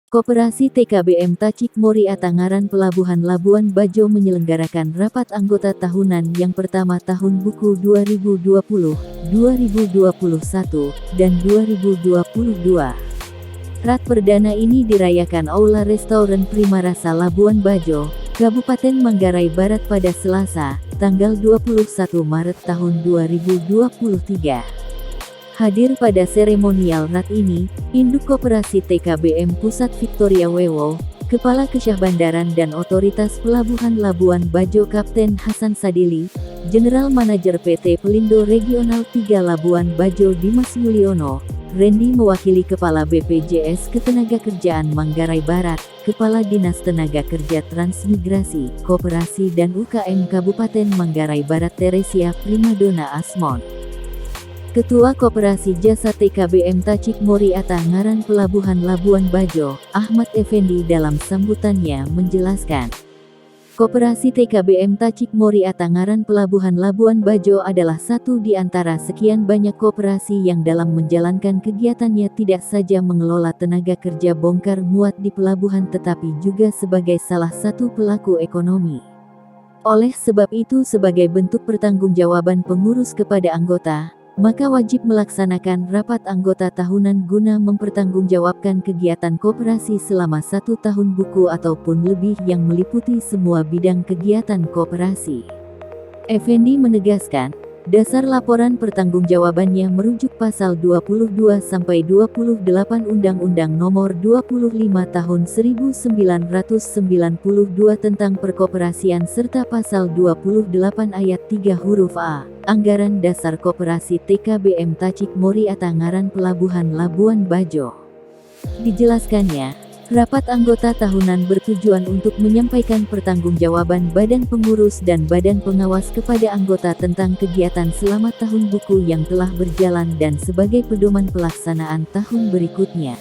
Koperasi TKBM Tacik Mori Atangaran Pelabuhan Labuan Bajo menyelenggarakan rapat anggota tahunan yang pertama tahun buku 2020, 2021, dan 2022. Rat perdana ini dirayakan Aula Restoran Prima Rasa Labuan Bajo, Kabupaten Manggarai Barat pada Selasa, tanggal 21 Maret tahun 2023. Hadir pada seremonial rat ini, Induk Koperasi TKBM Pusat Victoria Wewo, Kepala Kesyahbandaran dan Otoritas Pelabuhan Labuan Bajo Kapten Hasan Sadili, General Manajer PT Pelindo Regional 3 Labuan Bajo Dimas Yuliono, Randy mewakili Kepala BPJS Ketenagakerjaan Manggarai Barat, Kepala Dinas Tenaga Kerja Transmigrasi, Koperasi dan UKM Kabupaten Manggarai Barat Teresia Primadona Asmon. Ketua Koperasi Jasa TKBM Tacik Mori Atangaran Pelabuhan Labuan Bajo, Ahmad Effendi dalam sambutannya menjelaskan, Koperasi TKBM Tacik Mori Atangaran Pelabuhan Labuan Bajo adalah satu di antara sekian banyak koperasi yang dalam menjalankan kegiatannya tidak saja mengelola tenaga kerja bongkar muat di pelabuhan tetapi juga sebagai salah satu pelaku ekonomi. Oleh sebab itu sebagai bentuk pertanggungjawaban pengurus kepada anggota, maka wajib melaksanakan rapat anggota tahunan guna mempertanggungjawabkan kegiatan koperasi selama 1 tahun buku ataupun lebih yang meliputi semua bidang kegiatan koperasi. Effendi menegaskan, dasar laporan pertanggungjawabannya merujuk pasal 22-28 Undang-Undang Nomor 25 Tahun 1992 tentang Perkoperasian serta pasal 28 ayat 3 huruf A, Anggaran Dasar Koperasi TKBM Tacik Mori Atangaran Pelabuhan Labuan Bajo. Dijelaskannya, rapat anggota tahunan bertujuan untuk menyampaikan pertanggungjawaban Badan Pengurus dan Badan Pengawas kepada anggota tentang kegiatan selama tahun buku yang telah berjalan dan sebagai pedoman pelaksanaan tahun berikutnya.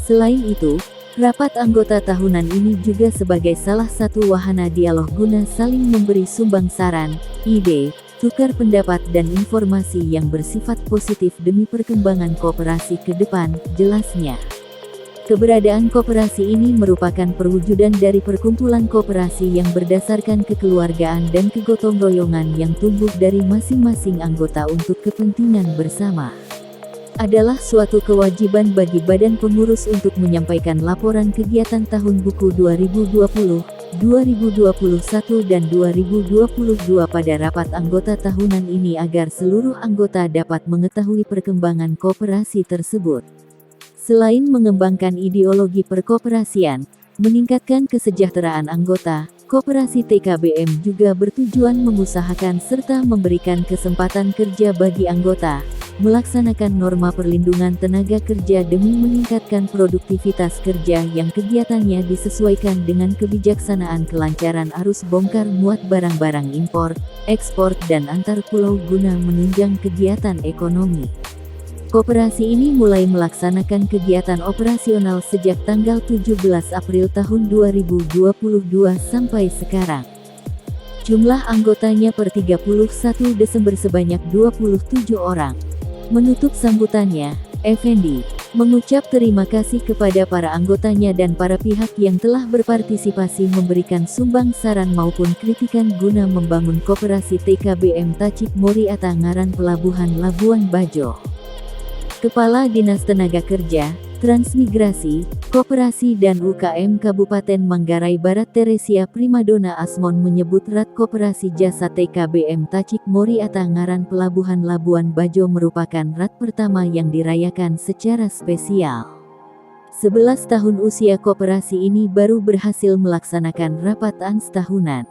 Selain itu, rapat anggota tahunan ini juga sebagai salah satu wahana dialog guna saling memberi sumbang saran, ide, tukar pendapat dan informasi yang bersifat positif demi perkembangan koperasi ke depan, jelasnya. Keberadaan koperasi ini merupakan perwujudan dari perkumpulan koperasi yang berdasarkan kekeluargaan dan kegotong royongan yang tumbuh dari masing-masing anggota untuk kepentingan bersama. Adalah suatu kewajiban bagi badan pengurus untuk menyampaikan laporan kegiatan tahun buku 2020, 2021 dan 2022 pada rapat anggota tahunan ini agar seluruh anggota dapat mengetahui perkembangan koperasi tersebut. Selain mengembangkan ideologi perkoperasian, meningkatkan kesejahteraan anggota, Koperasi TKBM juga bertujuan mengusahakan serta memberikan kesempatan kerja bagi anggota, melaksanakan norma perlindungan tenaga kerja demi meningkatkan produktivitas kerja yang kegiatannya disesuaikan dengan kebijaksanaan kelancaran arus bongkar muat barang-barang impor, ekspor dan antar pulau guna menunjang kegiatan ekonomi. Koperasi ini mulai melaksanakan kegiatan operasional sejak tanggal 17 April tahun 2022 sampai sekarang. Jumlah anggotanya per 31 Desember sebanyak 27 orang. Menutup sambutannya, Effendi mengucap terima kasih kepada para anggotanya dan para pihak yang telah berpartisipasi memberikan sumbang saran maupun kritikan guna membangun Koperasi TKBM Tacik Mori Atangaran Pelabuhan Labuan Bajo. Kepala Dinas Tenaga Kerja, Transmigrasi, Koperasi dan UKM Kabupaten Manggarai Barat Teresia Primadona Asmon menyebut rat Koperasi Jasa TKBM Tacik Mori Atangaran Pelabuhan Labuan Bajo merupakan rat pertama yang dirayakan secara spesial. 11 tahun usia koperasi ini baru berhasil melaksanakan rapat ANS tahunan.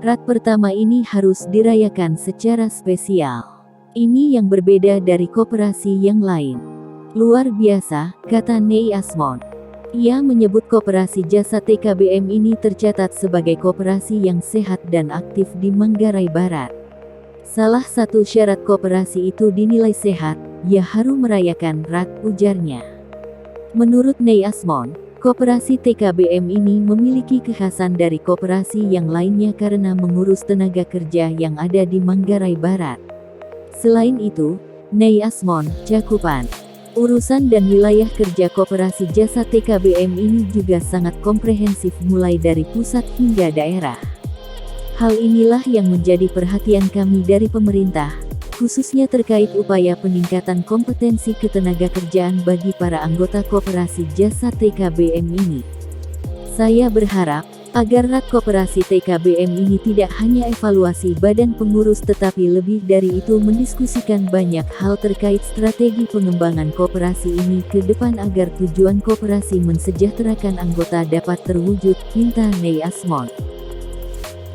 Rat pertama ini harus dirayakan secara spesial. Ini yang berbeda dari koperasi yang lain. Luar biasa, kata Nei Asmon. Ia menyebut Koperasi Jasa TKBM ini tercatat sebagai koperasi yang sehat dan aktif di Manggarai Barat. Salah satu syarat koperasi itu dinilai sehat, ya harus merayakan rat, ujarnya. Menurut Nei Asmon, Koperasi TKBM ini memiliki kekhasan dari koperasi yang lainnya karena mengurus tenaga kerja yang ada di Manggarai Barat. Selain itu, Nei Asmon, cakupan Urusan dan wilayah kerja Koperasi Jasa TKBM ini juga sangat komprehensif mulai dari pusat hingga daerah. Hal inilah yang menjadi perhatian kami dari pemerintah, khususnya terkait upaya peningkatan kompetensi ketenagakerjaan bagi para anggota Koperasi Jasa TKBM ini. Saya berharap agar RAT Koperasi TKBM ini tidak hanya evaluasi badan pengurus tetapi lebih dari itu mendiskusikan banyak hal terkait strategi pengembangan koperasi ini ke depan agar tujuan koperasi mensejahterakan anggota dapat terwujud, pinta Nei Asmon.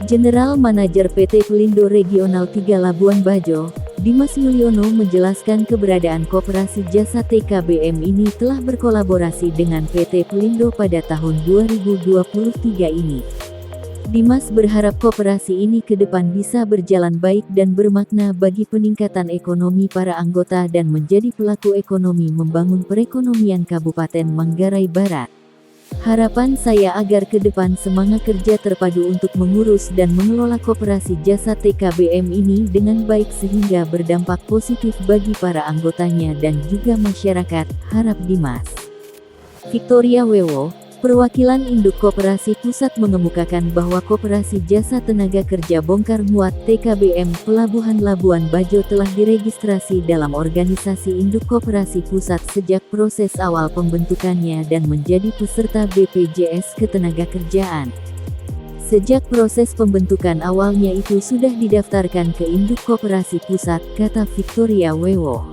General Manager PT Pelindo Regional 3 Labuan Bajo, Dimas Mulyono menjelaskan keberadaan Koperasi Jasa TKBM ini telah berkolaborasi dengan PT Pelindo pada tahun 2023 ini. Dimas berharap koperasi ini ke depan bisa berjalan baik dan bermakna bagi peningkatan ekonomi para anggota dan menjadi pelaku ekonomi membangun perekonomian Kabupaten Manggarai Barat. Harapan saya agar ke depan semangat kerja terpadu untuk mengurus dan mengelola Koperasi Jasa TKBM ini dengan baik sehingga berdampak positif bagi para anggotanya dan juga masyarakat, harap Dimas. Victoria Wewo, perwakilan Induk Koperasi Pusat mengemukakan bahwa Koperasi Jasa Tenaga Kerja Bongkar Muat TKBM Pelabuhan Labuan Bajo telah diregistrasi dalam organisasi Induk Koperasi Pusat sejak proses awal pembentukannya dan menjadi peserta BPJS Ketenagakerjaan. Sejak proses pembentukan awalnya itu sudah didaftarkan ke Induk Koperasi Pusat, kata Victoria Wewo.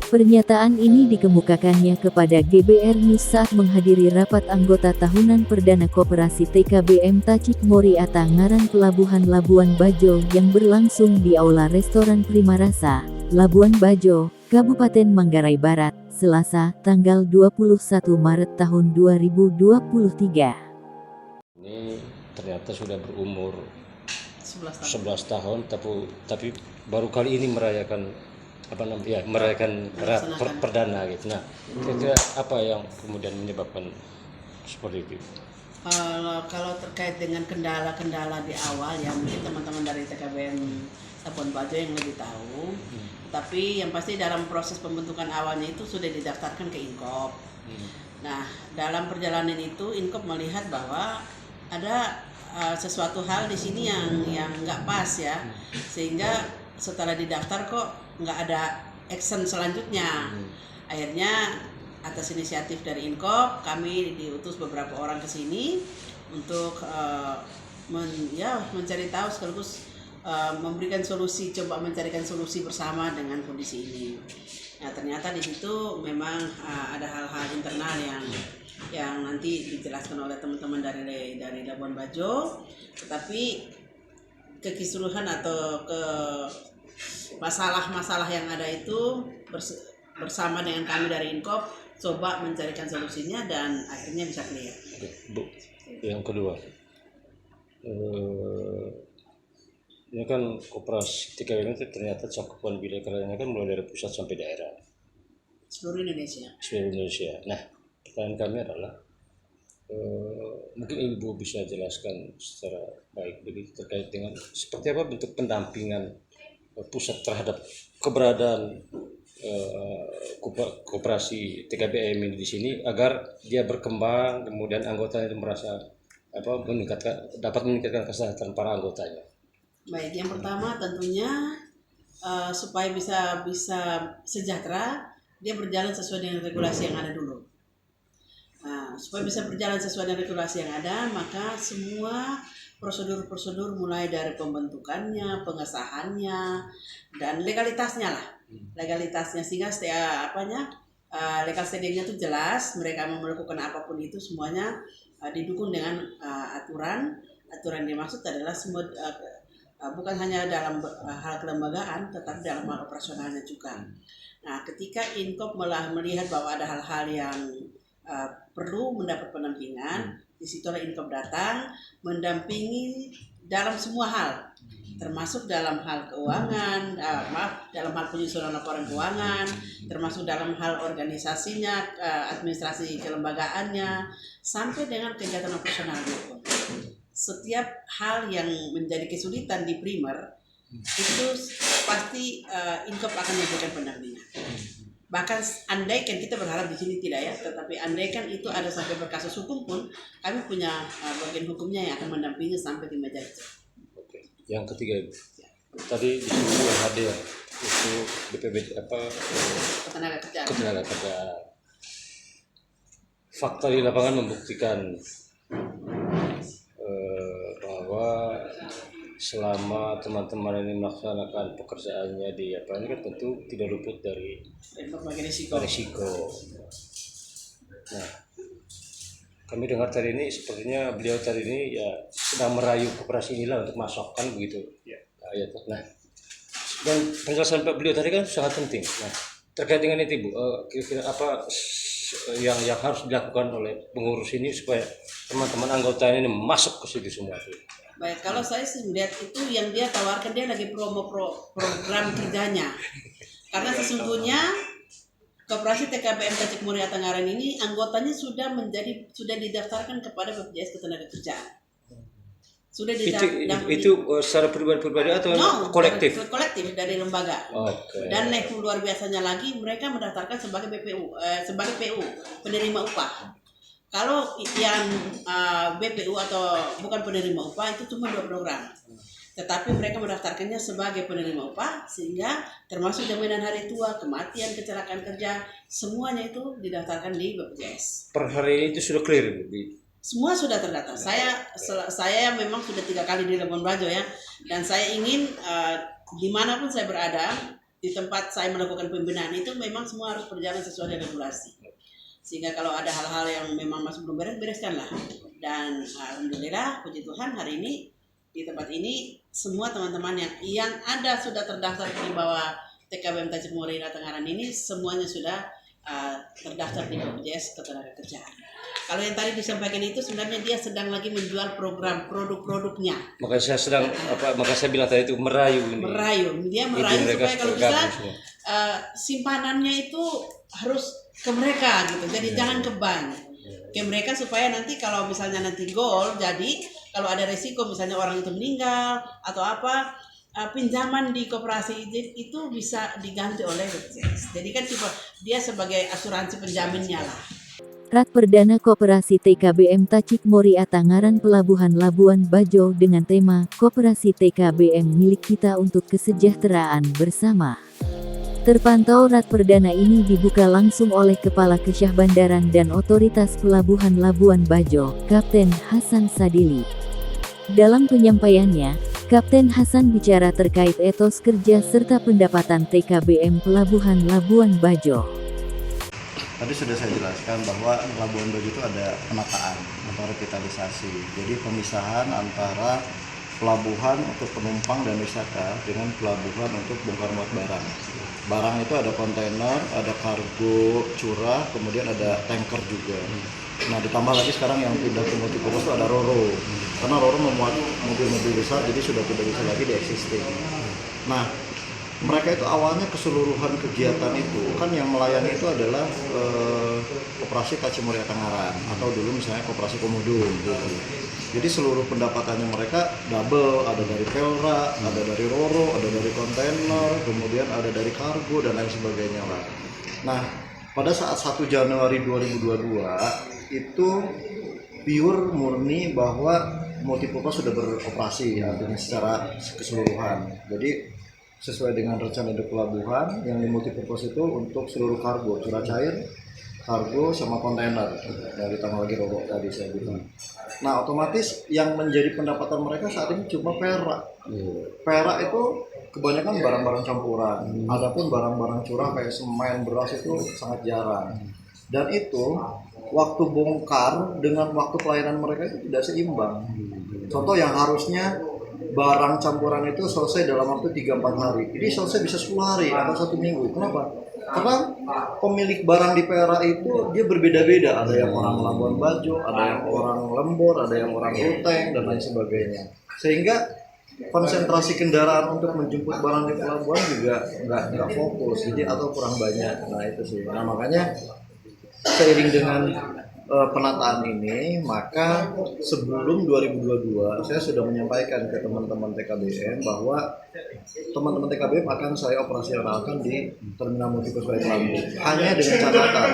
Pernyataan ini dikemukakannya kepada GBR News saat menghadiri rapat anggota tahunan perdana Koperasi TKBM Tacik Mori Atangaran Pelabuhan Labuan Bajo yang berlangsung di Aula Restoran Prima Rasa, Labuan Bajo, Kabupaten Manggarai Barat, Selasa, tanggal 21 Maret tahun 2023. Ini ternyata sudah berumur 11 tahun, tapi baru kali ini merayakan perdana gitu. Nah, kira-kira apa yang kemudian menyebabkan seperti itu? Kalau terkait dengan kendala-kendala di awal ya mungkin teman-teman dari TKBM Labuan Bajo yang lebih tahu. Tapi yang pasti dalam proses pembentukan awalnya itu sudah didaftarkan ke Inkop. Nah, dalam perjalanan itu Inkop melihat bahwa ada sesuatu hal di sini yang nggak pas ya, sehingga setelah didaftar kok nggak ada action selanjutnya. Akhirnya atas inisiatif dari Inkop kami diutus beberapa orang ke sini untuk mencari tahu sekaligus memberikan solusi, coba mencarikan solusi bersama dengan kondisi ini. Nah, ternyata di situ memang ada hal-hal internal yang nanti dijelaskan oleh teman-teman dari Labuan Bajo, tetapi kekiseluruhan atau ke masalah-masalah yang ada itu bersama dengan kami dari Inkop coba mencarikan solusinya dan akhirnya bisa clear. Bu, yang kedua, ini kan Koperasi TKBM itu ternyata cakupan wilayahnya kan mulai dari pusat sampai daerah. Seluruh Indonesia. Nah, pertanyaan kami adalah mungkin Ibu bisa jelaskan secara baik begitu terkait dengan seperti apa bentuk pendampingan pusat terhadap keberadaan Koperasi TKBM ini di sini agar dia berkembang, kemudian anggotanya itu merasa dapat meningkatkan kesejahteraan para anggotanya. Baik, yang pertama tentunya supaya bisa sejahtera, dia berjalan sesuai dengan regulasi yang ada dulu. Nah, supaya bisa berjalan sesuai dengan regulasi yang ada, maka semua prosedur-prosedur mulai dari pembentukannya, pengesahannya, dan legalitasnya sehingga legal standingnya itu jelas. Mereka mau melakukan apapun itu semuanya didukung dengan aturan yang dimaksud adalah semua bukan hanya dalam hal kelembagaan tetapi dalam hal operasionalnya juga. Nah, ketika Inkop melihat bahwa ada hal-hal yang perlu mendapat pendampingan, disitulah Inkop datang mendampingi dalam semua hal, termasuk dalam hal keuangan, dalam hal penyusunan laporan keuangan, termasuk dalam hal organisasinya, administrasi kelembagaannya, sampai dengan kegiatan operasionalnya pun. Setiap hal yang menjadi kesulitan di primer itu pasti Inkop akan memberikan pendampingan. Bahkan andaikan kita berharap di sini tidak ya, tetapi andaikan itu ada sampai berkasus hukum pun, kami punya bagian hukumnya yang akan mendampingi sampai di meja itu. Oke. Yang ketiga, Ibu. Tadi di sini yang hadir itu BPB Ketenaga kerjaan. ketenaga kerja. Fakta di lapangan membuktikan bahwa selama teman-teman ini melaksanakan pekerjaannya di apa ini kan tentu tidak luput dari Berbagai risiko. risiko. Nah, kami dengar tadi ini sepertinya beliau tadi ini ya sedang merayu koperasi inilah untuk masuk kan begitu. Ya. Nah, dan penjelasan Pak beliau tadi kan sangat penting. Nah, terkait dengan itu Bu, kira-kira apa yang harus dilakukan oleh pengurus ini supaya teman-teman anggota ini masuk ke situ semua? Baik, kalau saya sih melihat itu yang dia tawarkan, dia lagi program kerjanya. Karena sesungguhnya Koperasi TKBM Tacikmuri Atanggaran ini anggotanya sudah didaftarkan kepada BPJS Ketenagakerjaan. Sudah itu secara pribadi atau kolektif? Kolektif dari lembaga. Okay. Dan level luar biasanya lagi mereka mendaftarkan sebagai sebagai PU, penerima upah. Kalau yang BPU atau bukan penerima upah itu cuma 2 program. Tetapi mereka mendaftarkannya sebagai penerima upah sehingga termasuk jaminan hari tua, kematian, kecelakaan kerja, semuanya itu didaftarkan di BPJS. Per hari ini itu sudah clear, Bu? Semua sudah terdata. Saya memang sudah 3 kali di Labuan Bajo ya, dan saya ingin dimanapun saya berada di tempat saya melakukan pembinaan itu memang semua harus berjalan sesuai dengan regulasi. Sehingga kalau ada hal-hal yang memang masih belum bereskanlah. Dan alhamdulillah, puji Tuhan hari ini di tempat ini semua teman-teman yang ada sudah terdaftar di bawah TKBM Tacikmuri Atanggaran ini semuanya sudah terdaftar di BPJS Ketenagakerjaan. Kalau yang tadi disampaikan itu sebenarnya dia sedang lagi menjual program produk-produknya. Makanya saya bilang tadi itu merayu ini. Dia merayu supaya kalau bisa simpanannya itu harus ke mereka gitu. Jadi jangan ke bank. Ke mereka supaya nanti kalau misalnya nanti goal, jadi kalau ada resiko misalnya orang itu meninggal atau apa, pinjaman di koperasi itu bisa diganti oleh BPJS. Jadi kan dia sebagai asuransi penjaminnya lah. Rat Perdana Koperasi TKBM Tacikmuri Atanggaran Pelabuhan Labuan Bajo dengan tema Koperasi TKBM Milik Kita untuk Kesejahteraan Bersama. Terpantau rat perdana ini dibuka langsung oleh Kepala Kesyahbandaran dan Otoritas Pelabuhan Labuan Bajo, Kapten Hasan Sadili. Dalam penyampaiannya, Kapten Hasan bicara terkait etos kerja serta pendapatan TKBM Pelabuhan Labuan Bajo. Tadi sudah saya jelaskan bahwa Labuan Bajo itu ada penataan atau revitalisasi. Jadi pemisahan antara pelabuhan untuk penumpang dan wisata dengan pelabuhan untuk bongkar muat barang. Barang itu ada kontainer, ada kargo curah, kemudian ada tanker juga. Nah, ditambah lagi sekarang yang pindah ke multipurpose itu ada Roro. Karena Roro memuat mobil-mobil besar, jadi sudah tidak bisa lagi di-existing. Nah, mereka itu awalnya keseluruhan kegiatan itu kan yang melayani itu adalah Koperasi Tacikmuri Atanggaran atau dulu misalnya Koperasi Komodo gitu. Jadi seluruh pendapatannya mereka double, ada dari Pelra, ada dari Roro, ada dari kontainer, kemudian ada dari kargo dan lain sebagainya lah. Nah, pada saat 1 Januari 2022 itu pure murni bahwa multipurpose sudah beroperasi artinya secara keseluruhan. Jadi sesuai dengan rencana induk pelabuhan yang di multipurpose itu untuk seluruh kargo, curah cair, kargo sama kontainer, dan ditambah lagi Roro tadi saya bilang. Nah, otomatis yang menjadi pendapatan mereka saat ini cuma perak. Perak itu kebanyakan barang-barang campuran. Adapun barang-barang curah kayak semen, beras itu sangat jarang. Dan itu waktu bongkar dengan waktu pelayanan mereka itu tidak seimbang. Contoh yang harusnya barang campuran itu selesai dalam waktu 3-4 hari. Ini selesai bisa 10 hari atau 1 minggu. Kenapa? Karena pemilik barang di Perak itu dia berbeda-beda. Ada yang orang Labuan Bajo, ada yang orang Lembur, ada yang orang Ruteng, dan lain sebagainya. Sehingga konsentrasi kendaraan untuk menjemput barang di pelabuhan juga nggak fokus, jadi atau kurang banyak. Nah itu sih. Nah makanya seiring dengan penataan ini, maka sebelum 2022 saya sudah menyampaikan ke teman-teman TKBM bahwa teman-teman TKBM akan saya operasionalkan di Terminal Multipurpose Waik Lambu. Hanya dengan catatan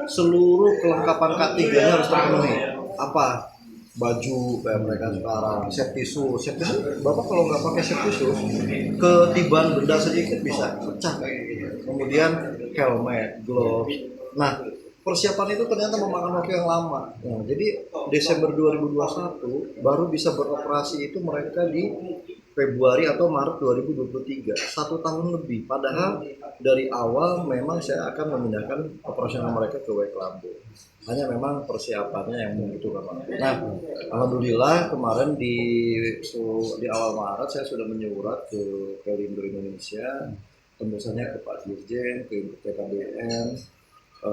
seluruh kelengkapan K3-nya harus terpenuhi. Apa? Baju kayak mereka sekarang, safety shoes. Bapak kalau nggak pakai safety shoes, ketiban benda sedikit bisa pecah kayak gitu. Kemudian helmet, gloves. Nah, persiapan itu ternyata memakan waktu yang lama. Nah, jadi Desember 2021 baru bisa beroperasi itu mereka di Februari atau Maret 2023, 1 tahun lebih. Padahal dari awal memang saya akan memindahkan operasional mereka ke Waik Lambu. Hanya memang persiapannya yang membutuhkan waktu. Nah, alhamdulillah kemarin di awal Maret saya sudah menyurat ke Pelindo Indonesia, tembusannya ke Pak Dirjen, ke TKBM,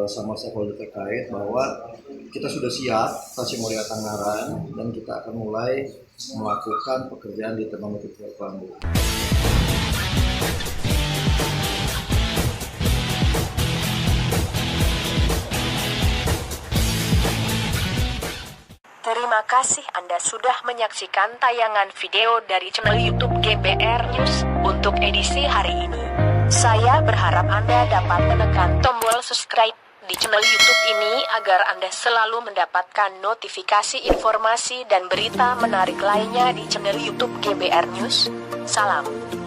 sama stakeholder terkait bahwa kita sudah siap stasiun Muria Tangerang dan kita akan mulai melakukan pekerjaan di Terminal Multipurpose Waik Lambu. Terima kasih Anda sudah menyaksikan tayangan video dari channel YouTube GBR News untuk edisi hari ini. Saya berharap Anda dapat menekan tombol subscribe di channel YouTube ini agar Anda selalu mendapatkan notifikasi informasi dan berita menarik lainnya di channel YouTube GBR News. Salam.